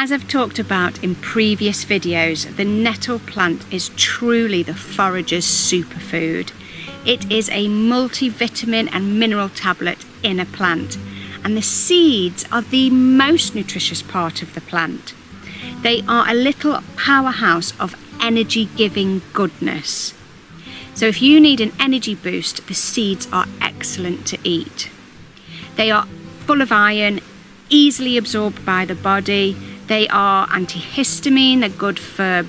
As I've talked about in previous videos, the nettle plant is truly the forager's superfood. It is a multivitamin and mineral tablet in a plant, and the seeds are the most nutritious part of the plant. They are a little powerhouse of energy-giving goodness. So if you need an energy boost, the seeds are excellent to eat. They are full of iron, easily absorbed by the body. They are antihistamine, they're good for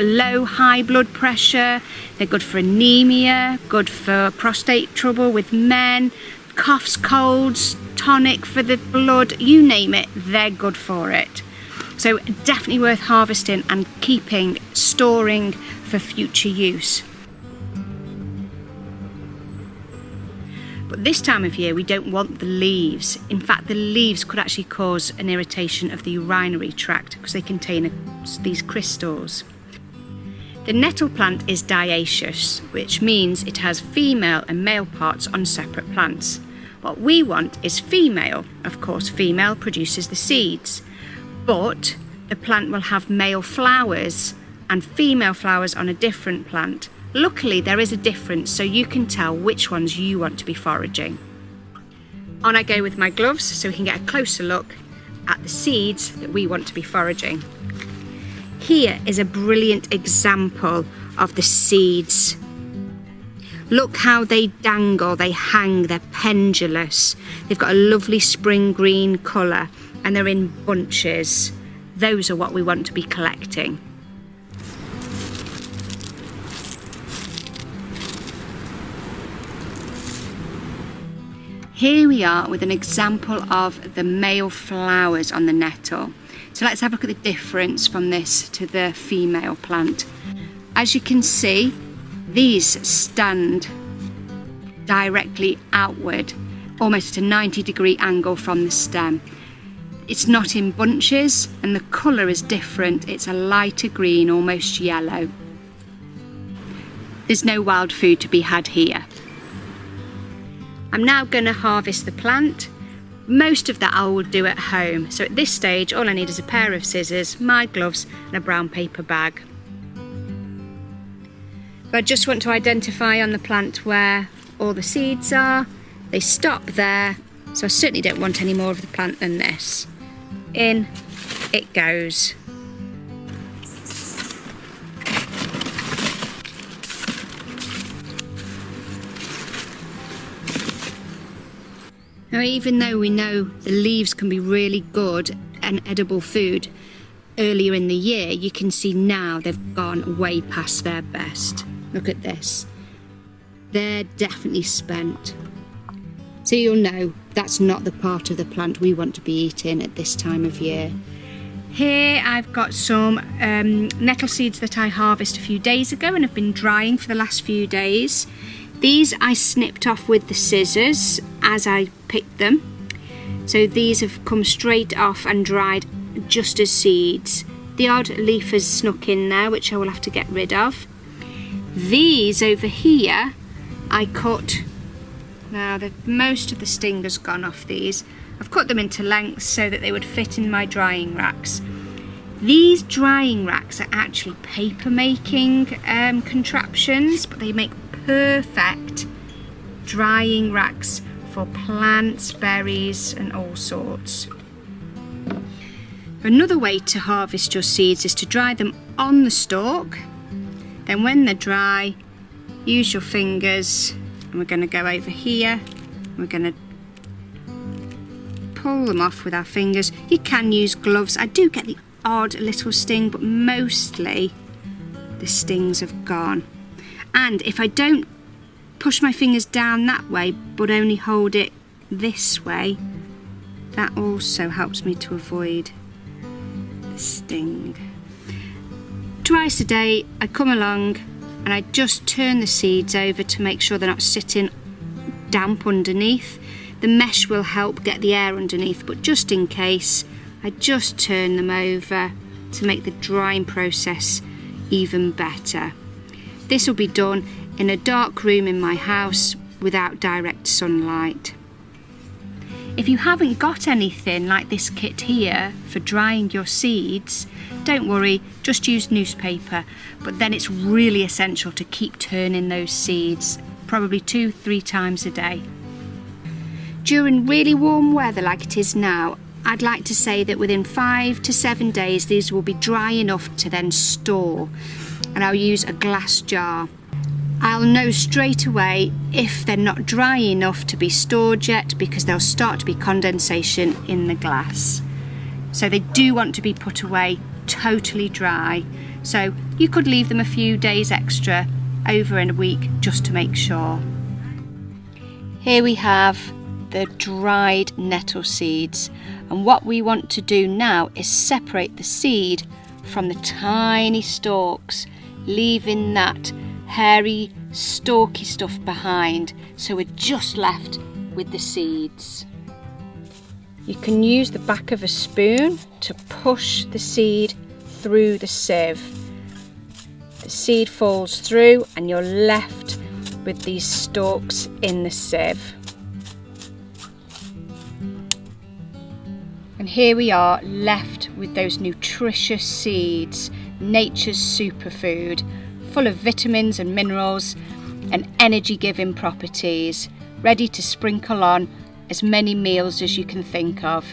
low, high blood pressure, they're good for anemia, good for prostate trouble with men, coughs, colds, tonic for the blood, you name it, they're good for it. So definitely worth harvesting and keeping, storing for future use. But this time of year we don't want the leaves. In fact, the leaves could actually cause an irritation of the urinary tract because they contain these crystals. The nettle plant is dioecious, which means it has female and male parts on separate plants. What we want is female. Of course, female produces the seeds, but the plant will have male flowers and female flowers on a different plant. Luckily, there is a difference, so you can tell which ones you want to be foraging. On I go with my gloves so we can get a closer look at the seeds that we want to be foraging. Here is a brilliant example of the seeds. Look how they dangle, they hang, they're pendulous. They've got a lovely spring green colour and they're in bunches. Those are what we want to be collecting. Here we are with an example of the male flowers on the nettle. So let's have a look at the difference from this to the female plant. As you can see, these stand directly outward, almost at a 90-degree angle from the stem. It's not in bunches and the colour is different. It's a lighter green, almost yellow. There's no wild food to be had here. I'm now going to harvest the plant. Most of that I will do at home. So at this stage, all I need is a pair of scissors, my gloves and a brown paper bag. But I just want to identify on the plant where all the seeds are. They stop there, so I certainly don't want any more of the plant than this. In it goes. Now, even though we know the leaves can be really good and edible food earlier in the year, you can see now they've gone way past their best. Look at this. They're definitely spent. So you'll know that's not the part of the plant we want to be eating at this time of year. Here I've got some nettle seeds that I harvested a few days ago and have been drying for the last few days. These I snipped off with the scissors as I picked them. So these have come straight off and dried just as seeds. The odd leaf has snuck in there, which I will have to get rid of. These over here I cut. Now most of the sting has gone off these. I've cut them into lengths so that they would fit in my drying racks. These drying racks are actually paper making contraptions, but they make perfect drying racks for plants, berries and all sorts. Another way to harvest your seeds is to dry them on the stalk. Then when they're dry, use your fingers, and we're going to go over here. We're going to pull them off with our fingers. You can use gloves. I do get the odd little sting, but mostly the stings have gone. And if I don't push my fingers down that way but only hold it this way, that also helps me to avoid the sting. Twice a day I come along and I just turn the seeds over to make sure they're not sitting damp underneath. The mesh will help get the air underneath, but just in case, I just turn them over to make the drying process even better. This will be done in a dark room in my house without direct sunlight. If you haven't got anything like this kit here for drying your seeds, don't worry, just use newspaper, but then it's really essential to keep turning those seeds, probably 2-3 times a day. During really warm weather like it is now, I'd like to say that within 5 to 7 days these will be dry enough to then store, and I'll use a glass jar. I'll know straight away if they're not dry enough to be stored yet, because there'll start to be condensation in the glass. So they do want to be put away totally dry, so you could leave them a few days extra over in a week just to make sure. Here we have the dried nettle seeds, and what we want to do now is separate the seed from the tiny stalks, leaving that hairy stalky stuff behind, so we're just left with the seeds. You can use the back of a spoon to push the seed through the sieve. The seed falls through and you're left with these stalks in the sieve. And here we are, left with those nutritious seeds, nature's superfood, full of vitamins and minerals and energy-giving properties, ready to sprinkle on as many meals as you can think of.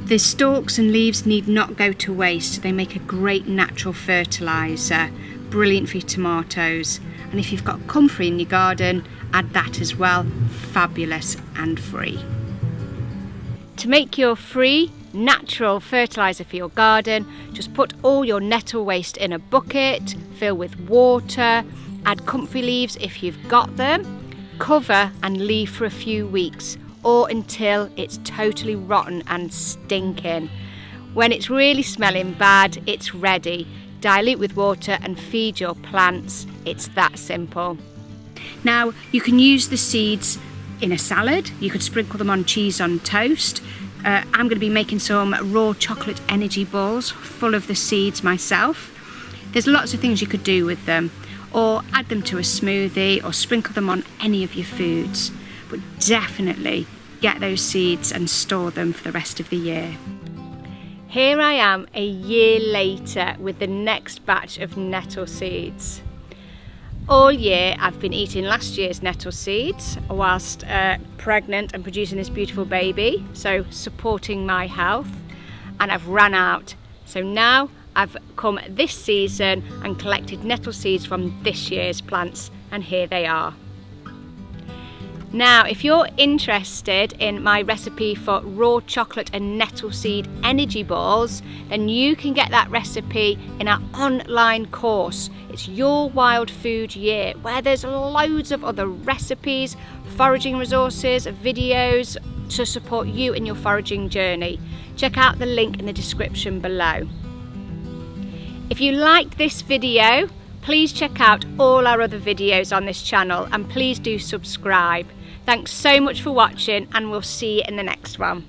The stalks and leaves need not go to waste. They make a great natural fertiliser, brilliant for your tomatoes. And if you've got comfrey in your garden, add that as well, fabulous and free. To make your free natural fertiliser for your garden, just put all your nettle waste in a bucket, fill with water, add comfrey leaves if you've got them, cover and leave for a few weeks or until it's totally rotten and stinking. When it's really smelling bad, it's ready. Dilute with water and feed your plants. It's that simple. Now you can use the seeds in a salad. You could sprinkle them on cheese on toast. I'm going to be making some raw chocolate energy balls full of the seeds myself. There's lots of things you could do with them, or add them to a smoothie or sprinkle them on any of your foods. But definitely get those seeds and store them for the rest of the year. Here I am a year later with the next batch of nettle seeds. All year I've been eating last year's nettle seeds whilst pregnant and producing this beautiful baby, so supporting my health, and I've ran out. So now I've come this season and collected nettle seeds from this year's plants, and here they are. Now, if you're interested in my recipe for raw chocolate and nettle seed energy balls, then you can get that recipe in our online course. It's Your Wild Food Year, where there's loads of other recipes, foraging resources, videos to support you in your foraging journey. Check out the link in the description below. If you liked this video, please check out all our other videos on this channel, and please do subscribe. Thanks so much for watching, and we'll see you in the next one.